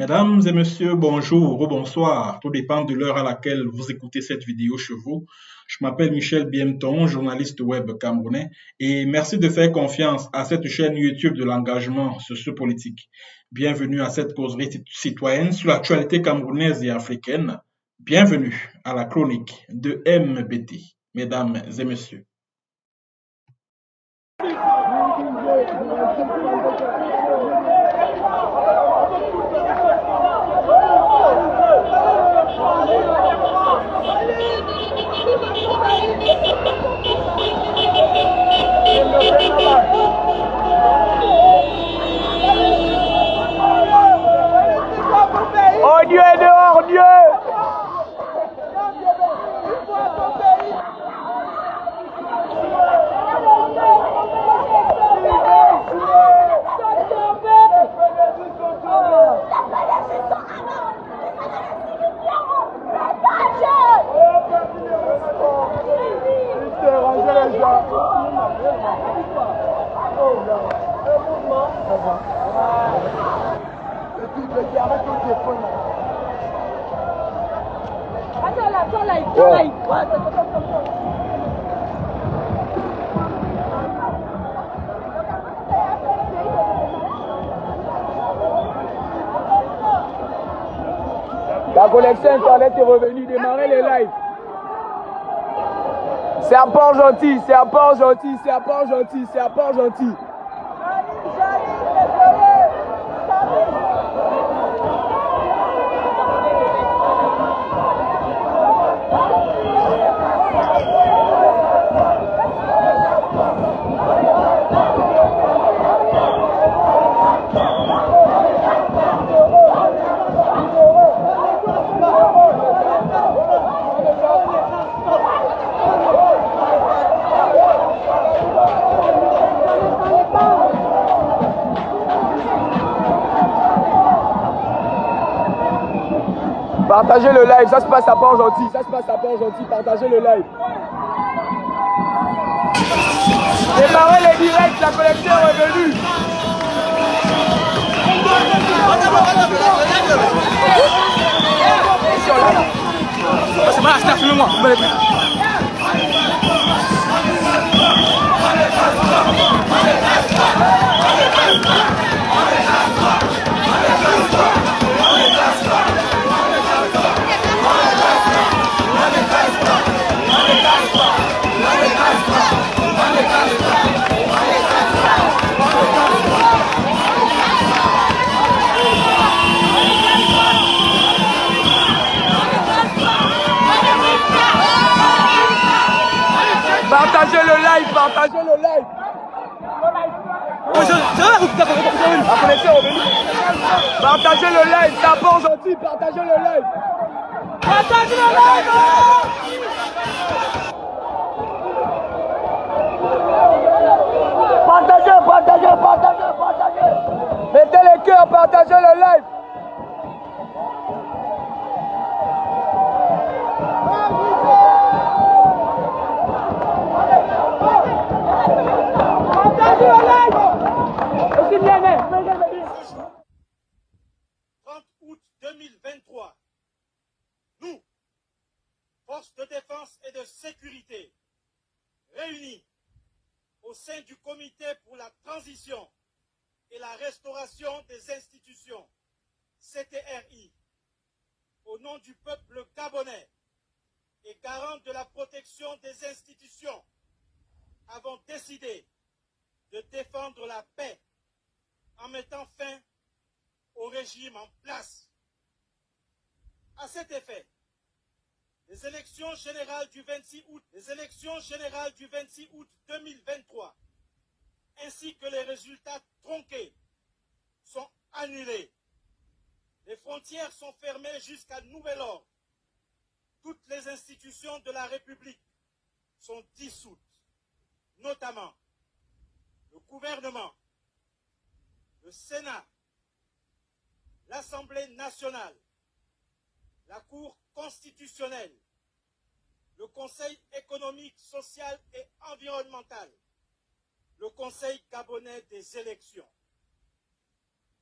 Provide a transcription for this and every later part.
Mesdames et messieurs, bonjour ou bonsoir, tout dépend de l'heure à laquelle vous écoutez cette vidéo chez vous. Je m'appelle Michel Biemton, journaliste web camerounais, et merci de faire confiance à cette chaîne YouTube de l'engagement sociopolitique. Bienvenue à cette causerie citoyenne sur l'actualité camerounaise et africaine. Bienvenue à la chronique de MBT, mesdames et messieurs. Oh Dieu est dehors, Dieu! La connexion internet est revenue, démarrer les lives. C'est un port gentil, c'est un port gentil, c'est un port gentil, c'est un port gentil. Partagez le live, ça se passe à Port-Gentil, ça se passe à Port-Gentil, partagez le live. Démarrez les directs, la connexion est revenue. C'est mal, c'est filme-moi. Partagez le live, partagez le live. La connexion est revenue. Partagez le live, c'est un port gentil, partagez le live. Partagez le live. Partagez, partagez, partagez, partagez. Mettez les cœurs, partagez le live. Août 2023, nous, forces de défense et de sécurité, réunis au sein du Comité pour la transition et la restauration des institutions, CTRI, au nom du peuple gabonais et garant de la protection des institutions, avons décidé de défendre la paix en mettant fin au régime en place. À cet effet, les élections générales du 26 août 2023, ainsi que les résultats tronqués, sont annulés. Les frontières sont fermées jusqu'à nouvel ordre. Toutes les institutions de la République sont dissoutes, notamment le gouvernement, le Sénat, l'Assemblée nationale, la Cour constitutionnelle, le Conseil économique, social et environnemental, le Conseil gabonais des élections.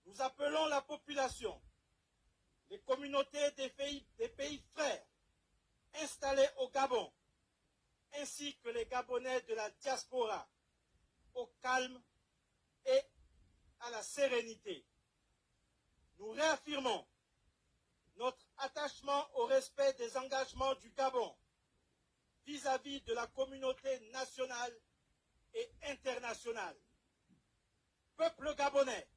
Nous appelons la population les communautés des pays frères installés au Gabon, ainsi que les Gabonais de la diaspora, au calme et à la sérénité. Nous réaffirmons notre attachement au respect des engagements du Gabon vis-à-vis de la communauté nationale et internationale. Peuple gabonais,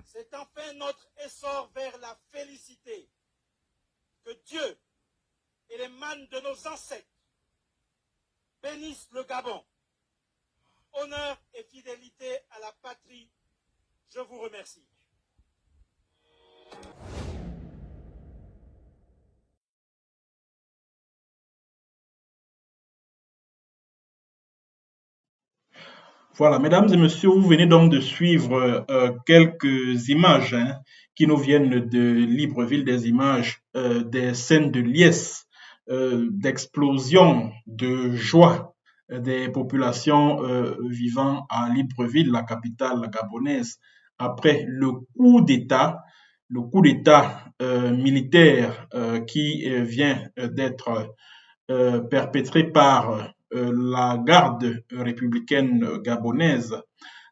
c'est enfin notre essor vers la félicité. Que Dieu et les mânes de nos ancêtres bénissent le Gabon. Honneur et fidélité à la patrie, je vous remercie. Voilà, mesdames et messieurs, vous venez donc de suivre quelques images qui nous viennent de Libreville, des images, des scènes de liesse, d'explosion, de joie des populations vivant à Libreville, la capitale gabonaise, après le coup d'État militaire qui vient d'être perpétré par la garde républicaine gabonaise.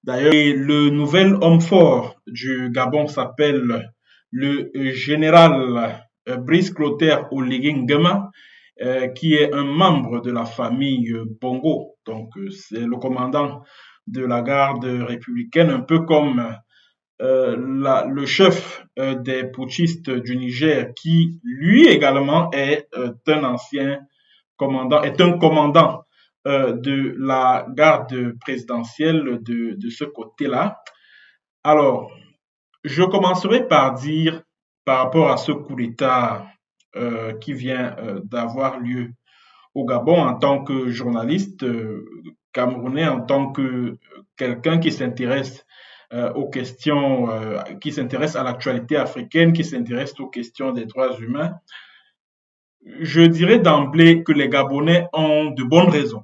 D'ailleurs, le nouvel homme fort du Gabon s'appelle le général Brice Clotaire Oligui Nguema, qui est un membre de la famille Bongo. Donc, c'est le commandant de la garde républicaine, un peu comme le chef des putschistes du Niger, qui lui également est un ancien commandant, est un commandant de la garde présidentielle de ce côté-là. Alors, je commencerai par dire, par rapport à ce coup d'État qui vient d'avoir lieu au Gabon, en tant que journaliste camerounais, en tant que quelqu'un qui s'intéresse aux questions, qui s'intéresse à l'actualité africaine, qui s'intéresse aux questions des droits humains, je dirais d'emblée que les Gabonais ont de bonnes raisons.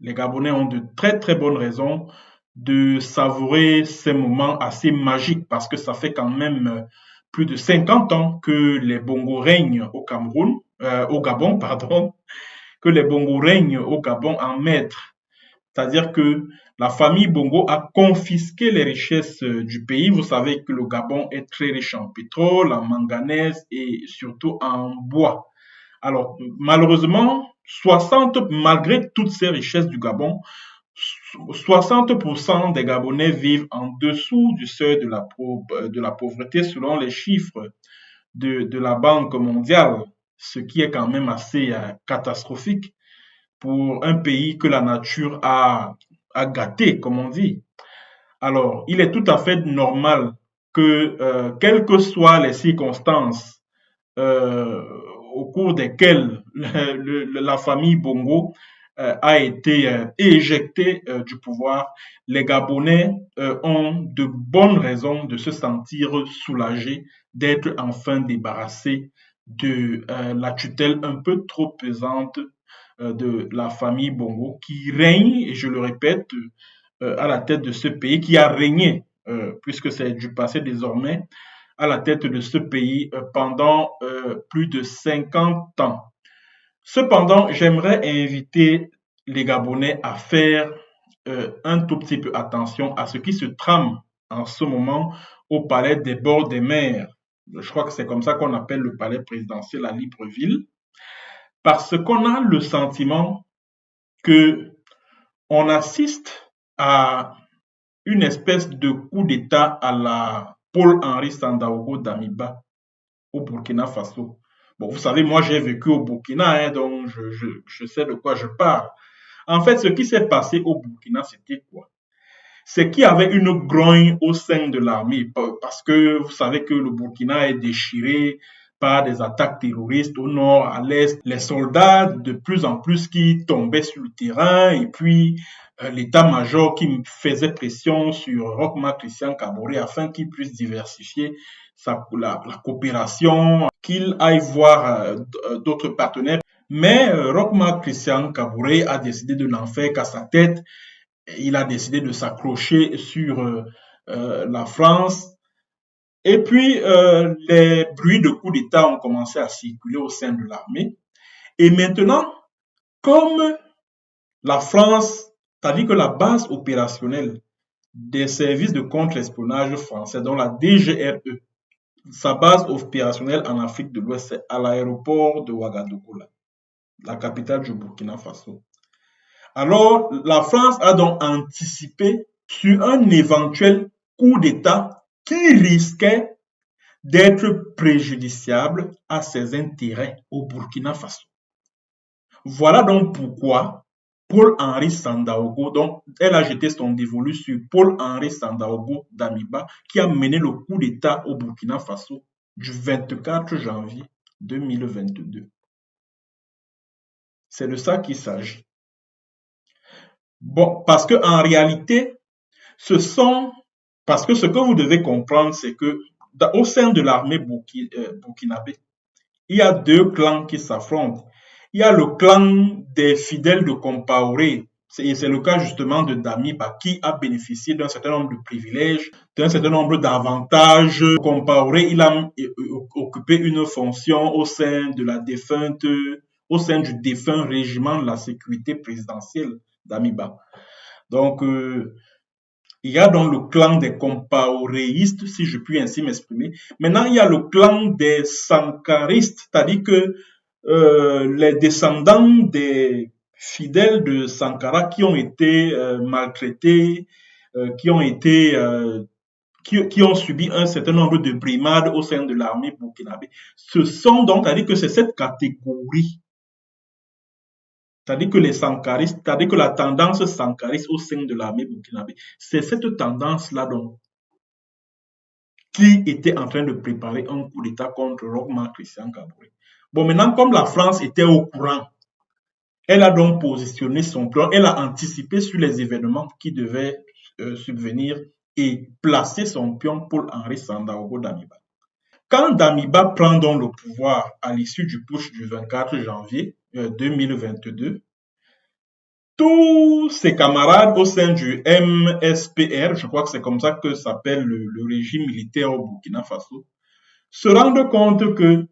Les Gabonais ont de très très bonnes raisons de savourer ces moments assez magiques parce que ça fait quand même plus de 50 ans que les Bongo règnent au Cameroun, au Gabon, pardon, que les Bongo règnent au Gabon en maître. C'est-à-dire que la famille Bongo a confisqué les richesses du pays. Vous savez que le Gabon est très riche en pétrole, en manganèse et surtout en bois. Alors, malheureusement, malgré toutes ces richesses du Gabon, 60% des Gabonais vivent en dessous du seuil de la pauvreté selon les chiffres de la Banque mondiale, ce qui est quand même assez catastrophique pour un pays que la nature a gâté, comme on dit. Alors, il est tout à fait normal que, quelles que soient les circonstances euh, au cours desquelles la famille Bongo a été éjectée du pouvoir, les Gabonais ont de bonnes raisons de se sentir soulagés d'être enfin débarrassés de la tutelle un peu trop pesante de la famille Bongo qui règne, et je le répète, à la tête de ce pays, qui a régné, puisque c'est du passé désormais, à la tête de ce pays pendant plus de 50 ans. Cependant, j'aimerais inviter les Gabonais à faire un tout petit peu attention à ce qui se trame en ce moment au palais des bords des mers. Je crois que c'est comme ça qu'on appelle le palais présidentiel à Libreville, parce qu'on a le sentiment que on assiste à une espèce de coup d'État à la Paul-Henri Sandaogo Damiba au Burkina Faso. Bon, vous savez, moi j'ai vécu au Burkina, donc je sais de quoi je parle. En fait, ce qui s'est passé au Burkina, c'était quoi? C'est qu'il y avait une grogne au sein de l'armée, parce que vous savez que le Burkina est déchiré par des attaques terroristes au nord, à l'est, les soldats de plus en plus qui tombaient sur le terrain, et puis l'état-major qui faisait pression sur Roch-Marc Christian Kaboré afin qu'il puisse diversifier la coopération, qu'il aille voir d'autres partenaires. Mais Roch-Marc Christian Kaboré a décidé de n'en faire qu'à sa tête. Il a décidé de s'accrocher sur la France Et puis, les bruits de coup d'État ont commencé à circuler au sein de l'armée. Et maintenant, comme la France, c'est-à-dire que la base opérationnelle des services de contre-espionnage français, dont la DGRE, sa base opérationnelle en Afrique de l'Ouest, c'est à l'aéroport de Ouagadougou, la capitale du Burkina Faso. Alors, la France a donc anticipé sur un éventuel coup d'État qui risquait d'être préjudiciable à ses intérêts au Burkina Faso. Voilà donc pourquoi Paul-Henri Sandaogo, donc elle a jeté son dévolu sur Paul-Henri Sandaogo Damiba, qui a mené le coup d'État au Burkina Faso du 24 janvier 2022. C'est de ça qu'il s'agit. Bon, parce que en réalité, parce que ce que vous devez comprendre, c'est que au sein de l'armée burkinabé, il y a deux clans qui s'affrontent. Il y a le clan des fidèles de Compaoré, et c'est le cas justement de Damiba, qui a bénéficié d'un certain nombre de privilèges, d'un certain nombre d'avantages. Compaoré, il a occupé une fonction au sein de la défunte, au sein du défunt régiment de la sécurité présidentielle d'Amiba. Donc, il y a donc le clan des compaoréistes, si je puis ainsi m'exprimer. Maintenant, il y a le clan des sankaristes, c'est-à-dire que les descendants des fidèles de Sankara qui ont été maltraités, qui ont subi un certain nombre de brimades au sein de l'armée burkinabé. Ce sont donc, c'est-à-dire que c'est cette catégorie, c'est-à-dire que les sankaristes, c'est-à-dire que la tendance sankariste au sein de l'armée burkinabé, c'est cette tendance-là donc qui était en train de préparer un coup d'État contre Roch-Marc Christian Kabore. Bon, maintenant, comme la France était au courant, elle a donc positionné son plan, elle a anticipé sur les événements qui devaient subvenir et placé son pion Paul-Henri Sandaogo Damiba. Quand Damiba prend donc le pouvoir à l'issue du putsch du 24 janvier 2022, tous ses camarades au sein du MSPR, je crois que c'est comme ça que s'appelle le régime militaire au Burkina Faso, se rendent compte que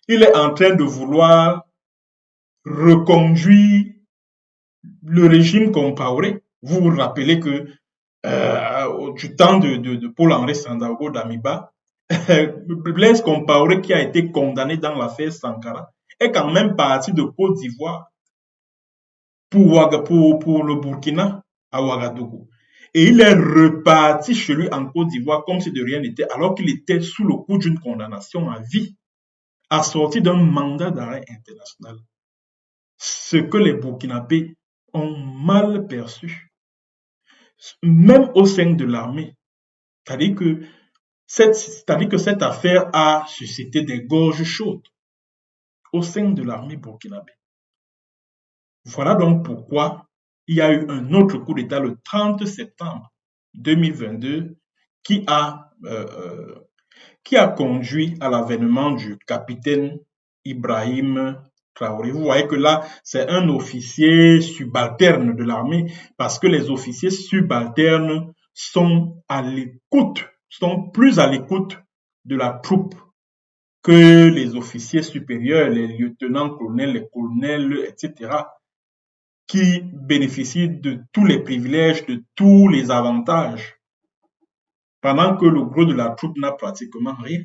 il est en train de vouloir reconduire le régime Compaoré. Vous vous rappelez que du temps de Paul-Henri Sandaogo Damiba, Blaise Compaoré, qui a été condamné dans l'affaire Sankara, est quand même parti de Côte d'Ivoire pour le Burkina à Ouagadougou. Et il est reparti chez lui en Côte d'Ivoire comme si de rien n'était, alors qu'il était sous le coup d'une condamnation à vie, assortie d'un mandat d'arrêt international. Ce que les Burkinabés ont mal perçu, même au sein de l'armée. C'est-à-dire que cette affaire a suscité des gorges chaudes au sein de l'armée burkinabé. Voilà donc pourquoi il y a eu un autre coup d'État le 30 septembre 2022 qui a conduit à l'avènement du capitaine Ibrahim Traoré. Vous voyez que là, c'est un officier subalterne de l'armée parce que les officiers subalternes sont à l'écoute, sont plus à l'écoute de la troupe que les officiers supérieurs, les lieutenants-colonels, les colonels, etc., qui bénéficient de tous les privilèges, de tous les avantages, pendant que le gros de la troupe n'a pratiquement rien.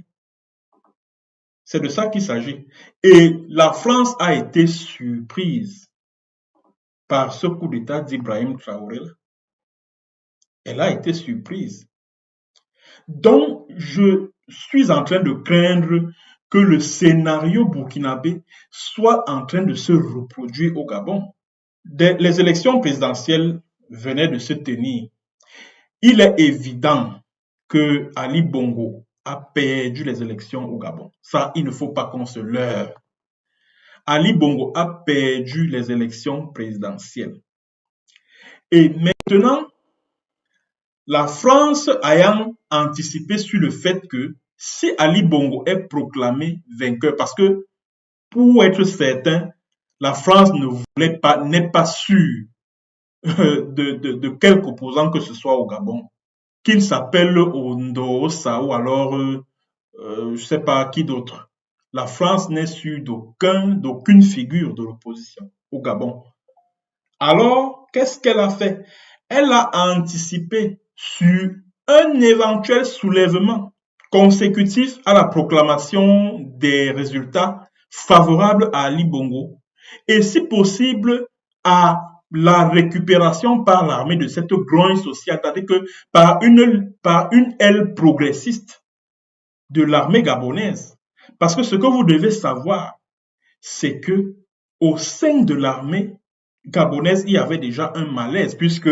C'est de ça qu'il s'agit. Et la France a été surprise par ce coup d'État d'Ibrahim Traoré. Elle a été surprise. Donc, je suis en train de craindre que le scénario burkinabé soit en train de se reproduire au Gabon. Les élections présidentielles venaient de se tenir. Il est évident que Ali Bongo a perdu les élections au Gabon. Ça, il ne faut pas qu'on se leurre. Ali Bongo a perdu les élections présidentielles. Et maintenant, la France ayant anticipé sur le fait que si Ali Bongo est proclamé vainqueur, parce que pour être certain, la France n'est pas sûre de quelque opposant que ce soit au Gabon. qu'il s'appelle Ondo-Ossa ou alors, je ne sais pas qui d'autre. La France n'est sûre d'aucune figure de l'opposition au Gabon. Alors, qu'est-ce qu'elle a fait? Elle a anticipé sur un éventuel soulèvement consécutif à la proclamation des résultats favorables à Ali Bongo et si possible à la récupération par l'armée de cette grogne sociale, c'est-à-dire que par une aile progressiste de l'armée gabonaise. Parce que ce que vous devez savoir, c'est que au sein de l'armée gabonaise, il y avait déjà un malaise, puisque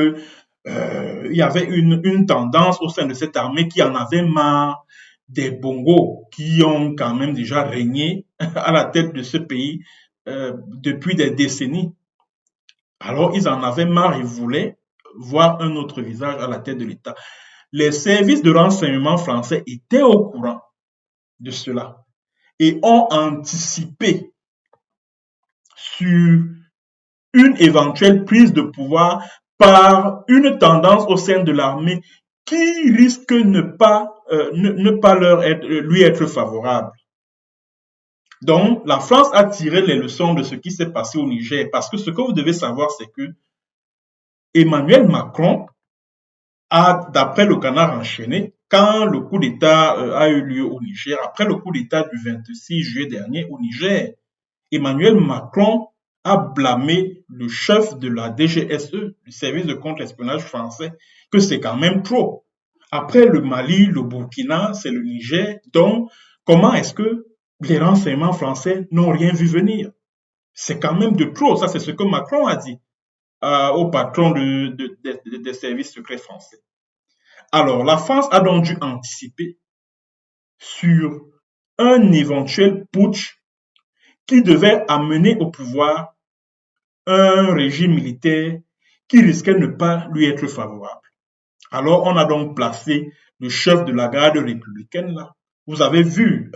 il y avait une tendance au sein de cette armée qui en avait marre des Bongos, qui ont quand même déjà régné à la tête de ce pays depuis des décennies. Alors, ils en avaient marre et voulaient voir un autre visage à la tête de l'État. Les services de renseignement français étaient au courant de cela et ont anticipé sur une éventuelle prise de pouvoir par une tendance au sein de l'armée qui risque ne pas lui être favorable. Donc, la France a tiré les leçons de ce qui s'est passé au Niger parce que ce que vous devez savoir, c'est que Emmanuel Macron a, d'après le Canard enchaîné, quand le coup d'État a eu lieu au Niger, après le coup d'État du 26 juillet dernier au Niger, Emmanuel Macron a blâmé le chef de la DGSE, du service de contre-espionnage français, que c'est quand même trop. Après le Mali, le Burkina, c'est le Niger. Donc, comment est-ce que les renseignements français n'ont rien vu venir? C'est quand même de trop. Ça, c'est ce que Macron a dit au patron des services secrets français. Alors, la France a donc dû anticiper sur un éventuel putsch qui devait amener au pouvoir un régime militaire qui risquait de ne pas lui être favorable. Alors, on a donc placé le chef de la garde républicaine là. Vous avez vu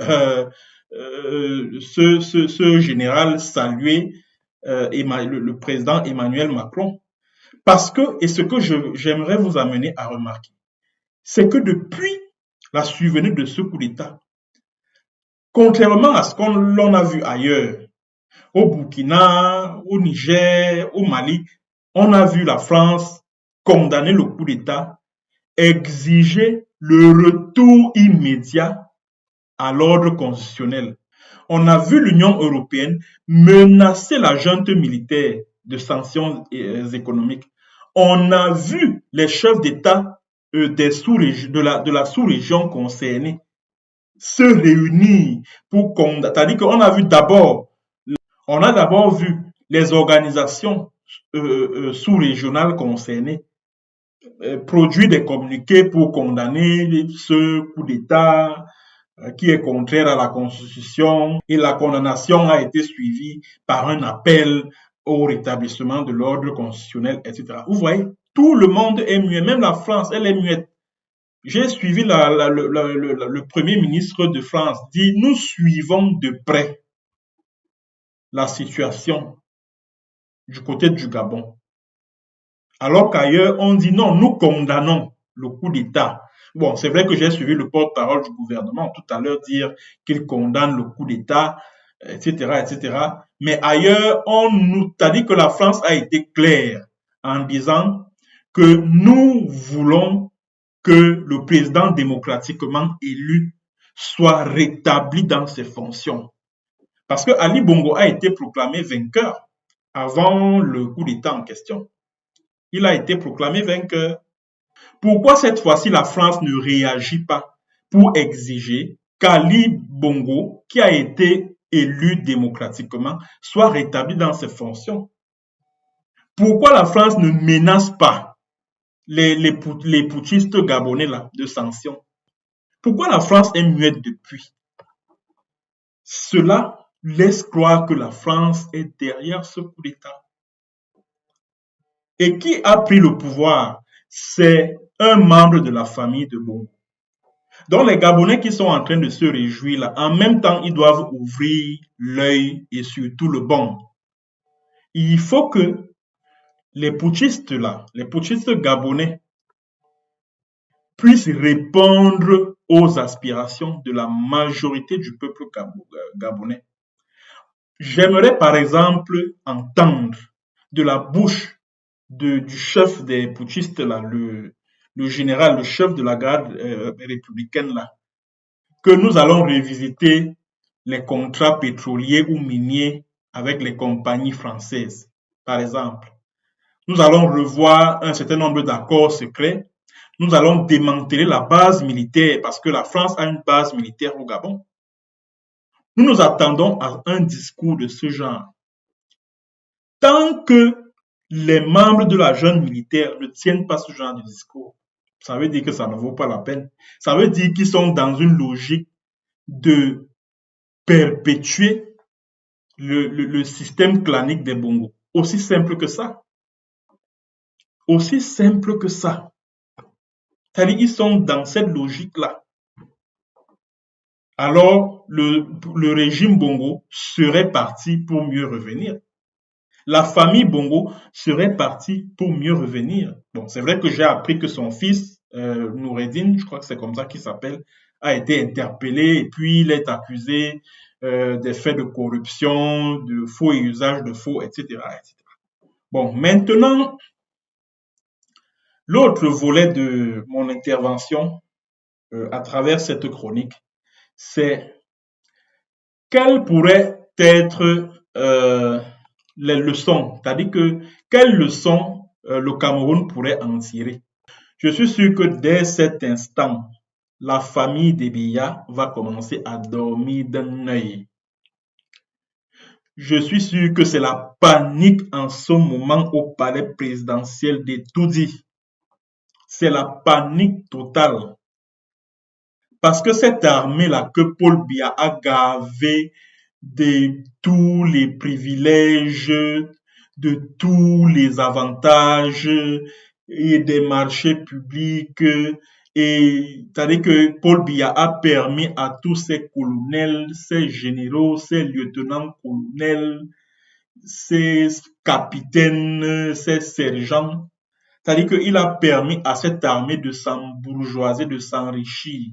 ce général saluer le président Emmanuel Macron. Parce que, et ce que j'aimerais vous amener à remarquer, c'est que depuis la survenue de ce coup d'État, contrairement à ce qu'on a vu ailleurs, au Burkina, au Niger, au Mali, on a vu la France condamner le coup d'État, exiger le retour immédiat à l'ordre constitutionnel. On a vu l'Union européenne menacer la junte militaire de sanctions économiques. On a vu les chefs d'État de la sous-région concernée se réunir pour condamner. C'est-à-dire qu'on a vu d'abord les organisations sous-régionales concernées produire des communiqués pour condamner ce coup d'État qui est contraire à la Constitution et la condamnation a été suivie par un appel au rétablissement de l'ordre constitutionnel, etc. Vous voyez, tout le monde est muet, même la France, elle est muette. J'ai suivi le Premier ministre de France dit « Nous suivons de près la situation du côté du Gabon. » Alors qu'ailleurs, on dit « Non, nous condamnons le coup d'État. » Bon, c'est vrai que j'ai suivi le porte-parole du gouvernement tout à l'heure dire qu'il condamne le coup d'État, etc., etc. Mais ailleurs, on nous a dit que la France a été claire en disant que nous voulons que le président démocratiquement élu soit rétabli dans ses fonctions. Parce que Ali Bongo a été proclamé vainqueur avant le coup d'État en question. Il a été proclamé vainqueur. Pourquoi cette fois-ci la France ne réagit pas pour exiger qu'Ali Bongo, qui a été élu démocratiquement, soit rétabli dans ses fonctions? Pourquoi la France ne menace pas les putschistes gabonais là, de sanctions? Pourquoi la France est muette depuis? Cela laisse croire que la France est derrière ce coup d'État. Et qui a pris le pouvoir? C'est un membre de la famille de Bongo. Donc les Gabonais qui sont en train de se réjouir là, en même temps, ils doivent ouvrir l'œil et surtout le bon. Il faut que les putschistes là, les putschistes gabonais, puisse répondre aux aspirations de la majorité du peuple gabonais. J'aimerais par exemple entendre de la bouche du chef des putschistes, là, le général, le chef de la garde républicaine, là, que nous allons revisiter les contrats pétroliers ou miniers avec les compagnies françaises, par exemple. Nous allons revoir un certain nombre d'accords secrets. Nous allons démanteler la base militaire parce que la France a une base militaire au Gabon. Nous nous attendons à un discours de ce genre. Tant que les membres de la junte militaire ne tiennent pas ce genre de discours, ça veut dire que ça ne vaut pas la peine. Ça veut dire qu'ils sont dans une logique de perpétuer le système clanique des Bongos. Aussi simple que ça. Aussi simple que ça. C'est-à-dire qu'ils sont dans cette logique-là. Alors, le régime Bongo serait parti pour mieux revenir. La famille Bongo serait partie pour mieux revenir. Bon, c'est vrai que j'ai appris que son fils, Noureddin, je crois que c'est comme ça qu'il s'appelle, a été interpellé et puis il est accusé des faits de corruption, de faux et usage de faux, etc., etc. Bon, maintenant, l'autre volet de mon intervention à travers cette chronique, c'est quelles pourraient être les leçons, c'est-à-dire que quelles leçons le Cameroun pourrait en tirer. Je suis sûr que dès cet instant, la famille des Biya va commencer à dormir d'un œil. Je suis sûr que c'est la panique en ce moment au palais présidentiel des Toudi. C'est la panique totale. Parce que cette armée-là que Paul Biya a gavé de tous les privilèges, de tous les avantages et des marchés publics. Et c'est-à-dire que Paul Biya a permis à tous ces colonels, ces généraux, ces lieutenants-colonels, ces capitaines, ces sergents, c'est-à-dire qu'il a permis à cette armée de s'embourgeoiser, de s'enrichir,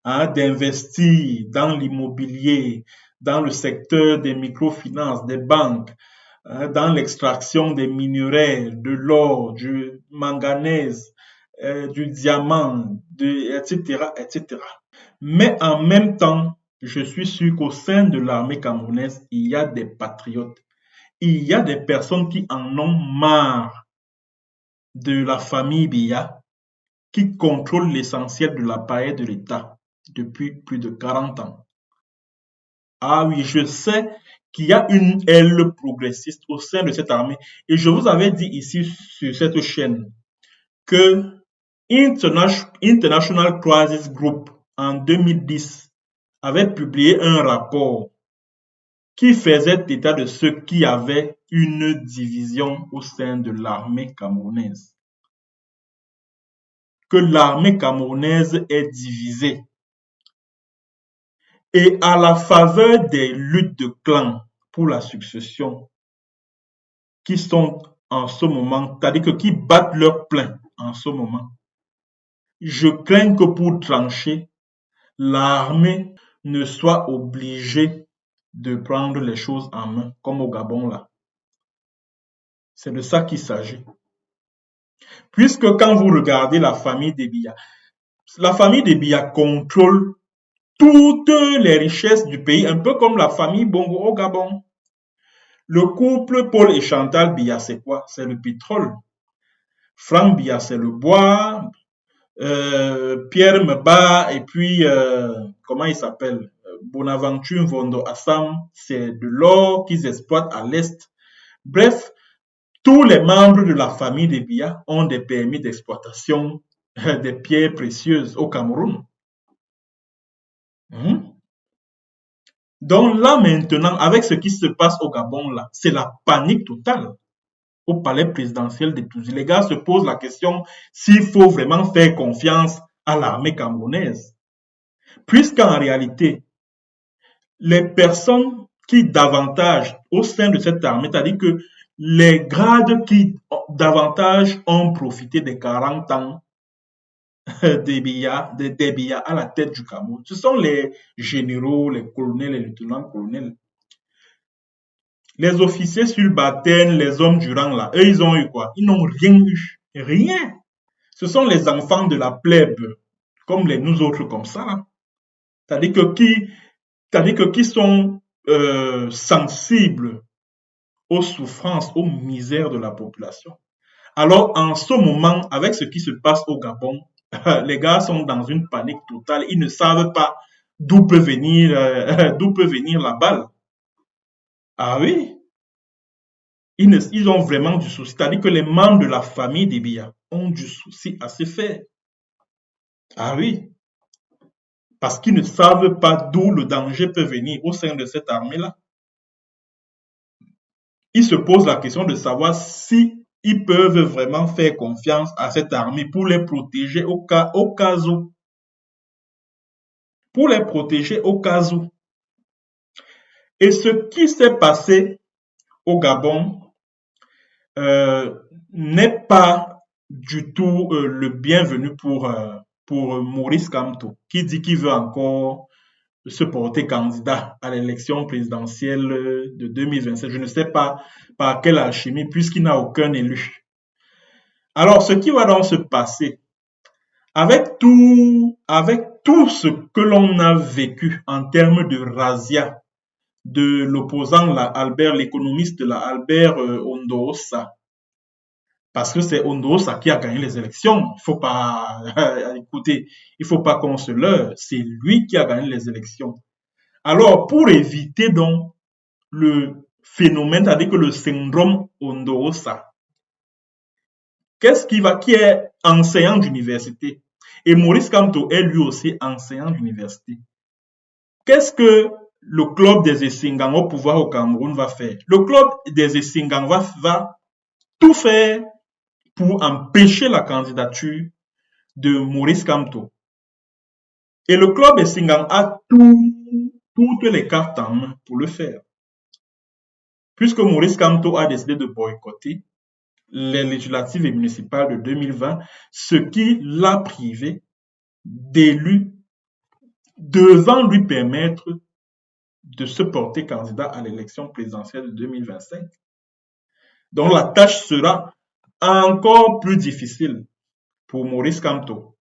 hein, d'investir dans l'immobilier, dans le secteur des microfinances, des banques, hein, dans l'extraction des minerais, de l'or, du manganèse, du diamant, etc., etc. Mais en même temps, je suis sûr qu'au sein de l'armée camerounaise, il y a des patriotes. Il y a des personnes qui en ont marre de la famille Biya, qui contrôle l'essentiel de l'appareil de l'État depuis plus de 40 ans. Ah oui, je sais qu'il y a une aile progressiste au sein de cette armée. Et je vous avais dit ici sur cette chaîne que International Crisis Group en 2010 avait publié un rapport qui faisait état de ce qui avait une division au sein de l'armée camerounaise. Que l'armée camerounaise est divisée. Et à la faveur des luttes de clans pour la succession qui sont en ce moment, c'est-à-dire que qui battent leur plein en ce moment, je crains que pour trancher, l'armée ne soit obligée de prendre les choses en main, comme au Gabon là. C'est de ça qu'il s'agit. Puisque quand vous regardez la famille des Biya, la famille des Biya contrôle toutes les richesses du pays, un peu comme la famille Bongo au Gabon. Le couple Paul et Chantal Biya, c'est quoi? C'est le pétrole. Franck Biya, c'est le bois. Pierre Meba et puis, comment il s'appelle? Bonaventure Vondo Assam, c'est de l'or qu'ils exploitent à l'est. Bref, tous les membres de la famille des Biya ont des permis d'exploitation des pierres précieuses au Cameroun. Donc là maintenant, avec ce qui se passe au Gabon, là, c'est la panique totale au palais présidentiel des Toudi. Les gars se posent la question s'il faut vraiment faire confiance à l'armée camerounaise. Puisqu'en réalité, les personnes qui davantage au sein de cette armée, c'est-à-dire que les grades qui davantage ont profité des 40 ans des Biya à la tête du Cameroun. Ce sont les généraux, les colonels, les lieutenants-colonels. Les officiers subalternes, les hommes du rang là, eux, ils ont eu quoi? Ils n'ont rien eu. Rien. Ce sont les enfants de la plèbe, comme nous autres comme ça, là. C'est-à-dire qui sont sensibles aux souffrances, aux misères de la population. Alors, en ce moment, avec ce qui se passe au Gabon, les gars sont dans une panique totale. Ils ne savent pas d'où peut venir la balle. Ah oui, ils ont vraiment du souci. C'est-à-dire que les membres de la famille des Biya ont du souci à se faire. Ah oui, parce qu'ils ne savent pas d'où le danger peut venir au sein de cette armée-là. Ils se posent la question de savoir si ils peuvent vraiment faire confiance à cette armée pour les protéger au cas où. Pour les protéger au cas où. Et ce qui s'est passé au Gabon n'est pas du tout le bienvenu pour Maurice Kamto, qui dit qu'il veut encore se porter candidat à l'élection présidentielle de 2027. Je ne sais pas par quelle alchimie, puisqu'il n'a aucun élu. Alors, ce qui va donc se passer, avec tout ce que l'on a vécu en termes de razzia de l'opposant Albert, l'économiste Albert Ondoosa, parce que c'est Ondoosa qui a gagné les élections. Il faut pas, écoutez, il faut pas qu'on se leurre. C'est lui qui a gagné les élections. Alors, pour éviter donc le phénomène, c'est-à-dire que le syndrome Ondoosa, qui est enseignant d'université, et Maurice Kamto est lui aussi enseignant d'université. Qu'est-ce que le club des Essingans au pouvoir au Cameroun va faire? Le club des Essingans va tout faire pour empêcher la candidature de Maurice Kamto. Et le club Essingang a toutes les cartes en main pour le faire. Puisque Maurice Kamto a décidé de boycotter les législatives et municipales de 2020, ce qui l'a privé d'élus devant lui permettre de se porter candidat à l'élection présidentielle de 2025. Donc la tâche sera encore plus difficile pour Maurice Kamto.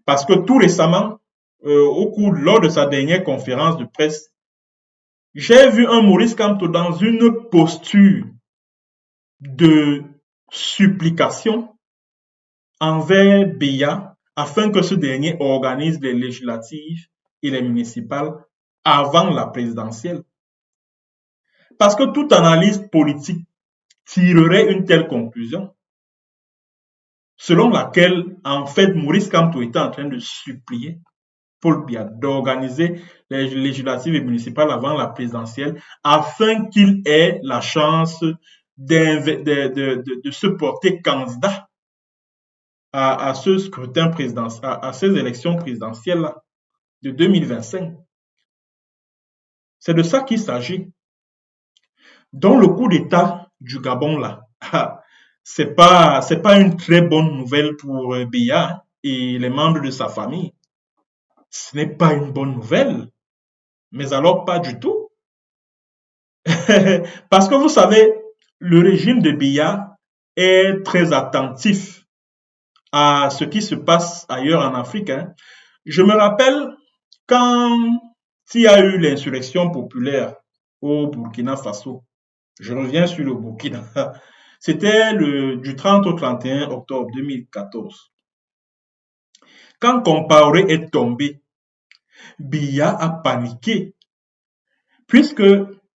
Parce que tout récemment, lors de sa dernière conférence de presse, j'ai vu un Maurice Kamto dans une posture de supplication envers Biya afin que ce dernier organise les législatives et les municipales avant la présidentielle. Parce que toute analyse politique tirerait une telle conclusion, selon laquelle, en fait, Maurice Kamto était en train de supplier Paul Biya d'organiser les législatives et municipales avant la présidentielle afin qu'il ait la chance de se porter candidat à ce scrutin présidentiel, à ces élections présidentielles de 2025. C'est de ça qu'il s'agit. Donc le coup d'État du Gabon là, c'est pas une très bonne nouvelle pour Biya et les membres de sa famille. Ce n'est pas une bonne nouvelle, mais alors pas du tout. Parce que vous savez, le régime de Biya est très attentif à ce qui se passe ailleurs en Afrique. Je me rappelle quand il y a eu l'insurrection populaire au Burkina Faso. Je reviens sur le Burkina. C'était du 30 au 31 octobre 2014. Quand Compaoré est tombé, Biya a paniqué, puisque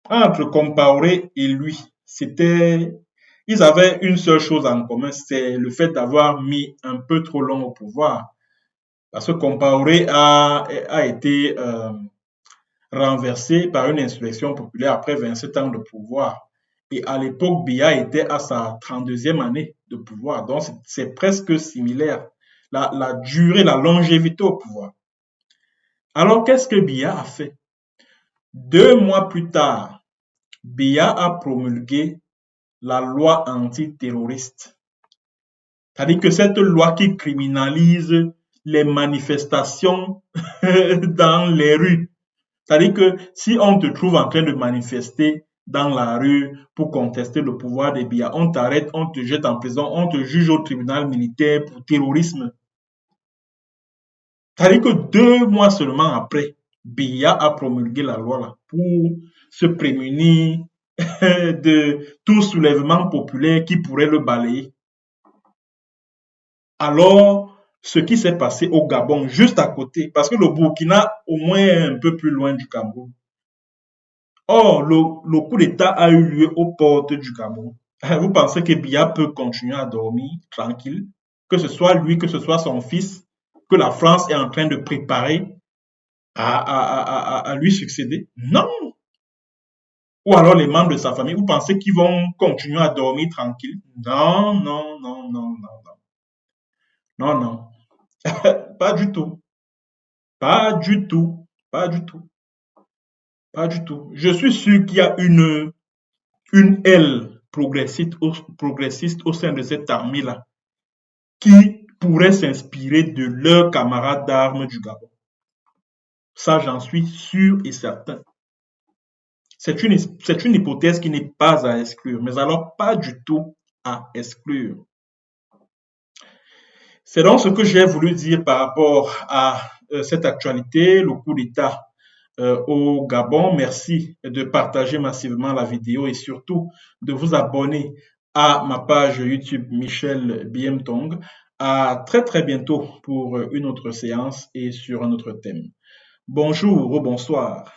entre Compaoré et lui, ils avaient une seule chose en commun, c'est le fait d'avoir mis un peu trop long au pouvoir. Parce que Compaoré a été renversé par une insurrection populaire après 27 ans de pouvoir. Et à l'époque, Biya était à sa 32e année de pouvoir. Donc, c'est presque similaire. La durée, la longévité au pouvoir. Alors, qu'est-ce que Biya a fait? 2 mois plus tard, Biya a promulgué la loi antiterroriste. C'est-à-dire que cette loi qui criminalise les manifestations dans les rues. C'est-à-dire que si on te trouve en train de manifester dans la rue pour contester le pouvoir des Biya, on t'arrête, on te jette en prison, on te juge au tribunal militaire pour terrorisme. C'est-à-dire que 2 mois seulement après, Biya a promulgué la loi là, pour se prémunir de tout soulèvement populaire qui pourrait le balayer. Alors, ce qui s'est passé au Gabon, juste à côté, parce que le Burkina, au moins, est un peu plus loin du Cameroun. Or, le coup d'État a eu lieu aux portes du Cameroun. Vous pensez que Biya peut continuer à dormir tranquille, que ce soit lui, que ce soit son fils, que la France est en train de préparer à lui succéder? Non. Ou alors les membres de sa famille, vous pensez qu'ils vont continuer à dormir tranquille? Non, non, non, non, non, non, non, non, pas du tout, pas du tout, pas du tout, pas du tout. Je suis sûr qu'il y a une aile progressiste au sein de cette armée-là qui pourrait s'inspirer de leurs camarades d'armes du Gabon. Ça, j'en suis sûr et certain. C'est une hypothèse qui n'est pas à exclure, mais alors pas du tout à exclure. C'est donc ce que j'ai voulu dire par rapport à cette actualité, le coup d'État au Gabon. Merci de partager massivement la vidéo et surtout de vous abonner à ma page YouTube Michel Biemtong. À très très bientôt pour une autre séance et sur un autre thème. Bonjour ou bonsoir.